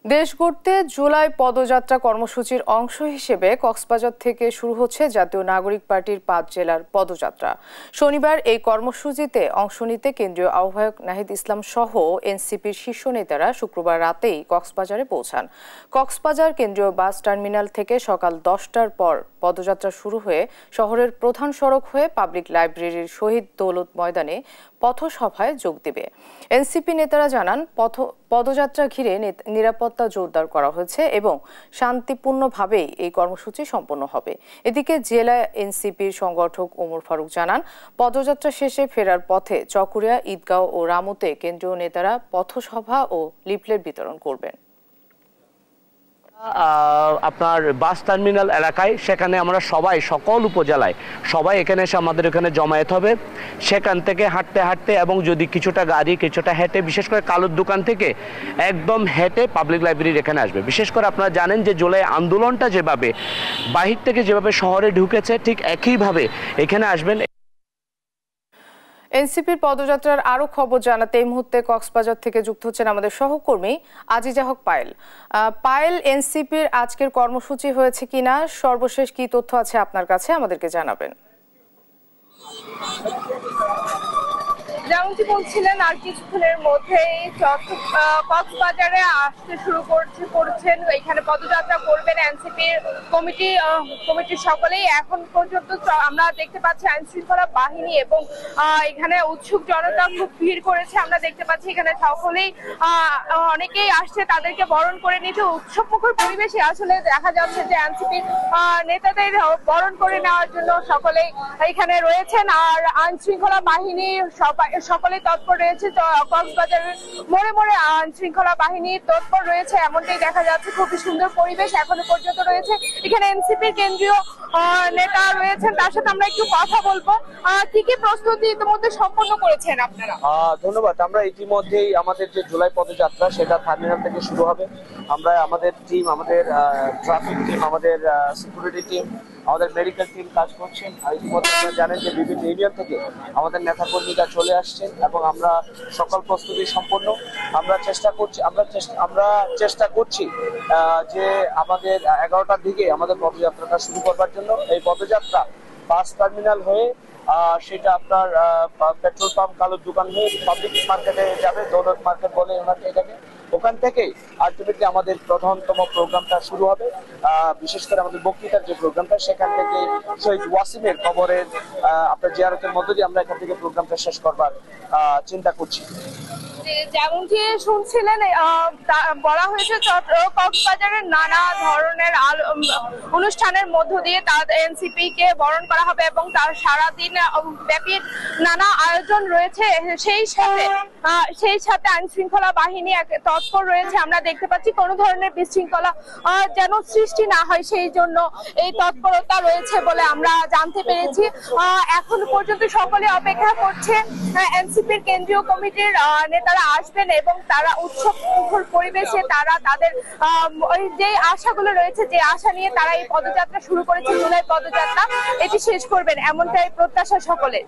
দেশ গড়তে জুলাই পদযাত্রা কর্মসূচির অংশ হিসেবে কক্সবাজার থেকে শুরু হচ্ছে জাতীয় নাগরিক পার্টির ৫ জেলার পদযাত্রা। শনিবার এই কর্মসূচিতে অংশ নিতে কেন্দ্রীয় আহ্বায়ক নাহিদ ইসলাম সহ এনসিপির শীর্ষ নেতারা শুক্রবার রাতেই কক্সবাজারে পৌঁছান। কক্সবাজার কেন্দ্রীয় বাস টার্মিনাল থেকে সকাল ১০টার পর পদযাত্রা শুরু হয়ে শহরের প্রধান সড়ক হয়ে পাবলিক লাইব্রেরির শহীদ দৌলত ময়দানে পথসভায় যোগ দেবে। এনসিপি নেতারা জানান, পদযাত্রা ঘিরে নিরাপত্তা জোরদার করা হয়েছে এবং শান্তিপূর্ণভাবেই এই কর্মসূচি সম্পন্ন হবে। এদিকে জেলা এনসিপির সংগঠক ওমর ফারুক জানান, পদযাত্রা শেষে ফেরার পথে চকরিয়া, ঈদগাঁও ও রামুতে কেন্দ্রীয় নেতারা পথসভা ও লিফলেট বিতরণ করবেন। আপনার বাস টার্মিনাল এলাকায়, সেখানে আমরা সবাই সকল উপজেলায় সবাই এখানে এসে আমাদের এখানে জমায়েত হবে। সেখান থেকে হাঁটতে হাঁটতে এবং যদি কিছুটা গাড়ি কিছুটা হেঁটে, বিশেষ করে কালুর দোকান থেকে একদম হেঁটে পাবলিক লাইব্রেরির এখানে আসবে। বিশেষ করে আপনারা জানেন যে জুলাই আন্দোলনটা যেভাবে বাহির থেকে যেভাবে শহরে ঢুকেছে, ঠিক একইভাবে এখানে আসবেন। এনসিপির পদযাত্রার আরো খবর জানাতে এই মুহূর্তে কক্সবাজার থেকে যুক্ত হচ্ছেন আমাদের সহকর্মী আজিজা হক পায়েল। পায়েল, এনসিপির আজকের কর্মসূচি হয়েছে কিনা, সর্বশেষ কি তথ্য আছে আপনার কাছে, আমাদেরকে জানাবেন। যেমনটি বলছিলেন, আর কিছুক্ষণের মধ্যেই কক্সবাজারে আসতে শুরু করছেন, এখানে পদযাত্রা করবেন এনসিপির কমিটির সকলেই। এখন পর্যন্ত আমরা দেখতে পাচ্ছি আইন শৃঙ্খলা বাহিনী এবং এখানে উৎসুক জনতা খুব ভিড় করেছে। আমরা দেখতে পাচ্ছি এখানে সকলেই অনেকেই আসছে তাদেরকে বরণ করে নিতে। উৎসবমুখর পরিবেশে আসলে দেখা যাচ্ছে যে এনসিপির নেতাদের বরণ করে নেওয়ার জন্য সকলেই এখানে রয়েছেন। আর আইন শৃঙ্খলা বাহিনী সকলে তৎপর রয়েছে। কক্সবাজারের মোড়ে মোড়ে আইন শৃঙ্খলা বাহিনী তৎপর রয়েছে, এমনটাই দেখা যাচ্ছে। খুবই সুন্দর পরিবেশ এখনো পর্যন্ত রয়েছে। এখানে এনসিপির কেন্দ্রীয় নেতা রয়েছেন, তার সাথে আমরা একটু কথা বলবো। কি কি প্রস্তুতি ইতিমধ্যে সম্পন্ন করেছেন আপনারা? ধন্যবাদ। আমরা ইতিমধ্যেই আমাদের যে জুলাই পদযাত্রা, সেটা টার্মিনাল থেকে শুরু হবে। আমরা আমাদের টিম, আমাদের ট্রাফিক টিম, আমাদের সিকিউরিটি টিম, আমাদের মেডিকেল টিম কাজ করছেন। আর ইতিমধ্যে আপনারা জানেন যে বিভিন্ন ইউনিয়ন থেকে আমাদের নেতাকর্মীরা চলে আসছেন এবং আমরা সকল প্রস্তুতি সম্পন্ন। আমরা চেষ্টা করছি যে আমাদের 11টার দিকে আমাদের পদযাত্রাটা শুরু করবার জন্য। এই পদযাত্রা বাস টার্মিনাল হয়ে সেটা আপনার পেট্রোল পাম্প, কালুর দোকান হয়ে পাবলিক মার্কেটে যাবে, দৌলত মার্কেট বলে ওনাকে এটাকে। ওখান থেকে আলটিমেটলি আমাদের প্রধানতম প্রোগ্রামটা শুরু হবে। বিশেষ করে আমাদের বক্তৃতার যে প্রোগ্রামটা, সেখান থেকে শহীদ ওয়াসিমের কবরের আপনার জিয়ারতের মধ্য দিয়ে আমরা এখান থেকে প্রোগ্রামটা শেষ করবার চিন্তা করছি। যেমনটি শুনছিলেন, বলা হয়েছে কক্সবাজারের নানা ধরনের অনুষ্ঠানের মধ্য দিয়ে তার এনসিপি কে বরণ করা হবে এবং তার সারাদিন ব্যাপী নানা আয়োজন রয়েছে। সেই সাথে আইন শৃঙ্খলা বাহিনী তৎপর রয়েছে। আমরা দেখতে পাচ্ছি কোনো ধরনের বিশৃঙ্খলা যেন সৃষ্টি না হয়, সেই জন্য এই তৎপরতা রয়েছে বলে আমরা জানতে পেরেছি। এখন পর্যন্ত সকলে অপেক্ষা করছে এনসিপির কেন্দ্রীয় কমিটির নেতারা আসবেন এবং তারা উৎসবমুখর পরিবেশে তারা তাদের যে আশাগুলো রয়েছে, যে আশা নিয়ে তারা এই পদযাত্রা শুরু করেছে, জুলাই পদযাত্রা, এটি শেষ করবেন, এমনটাই প্রত্যাশা সকলের।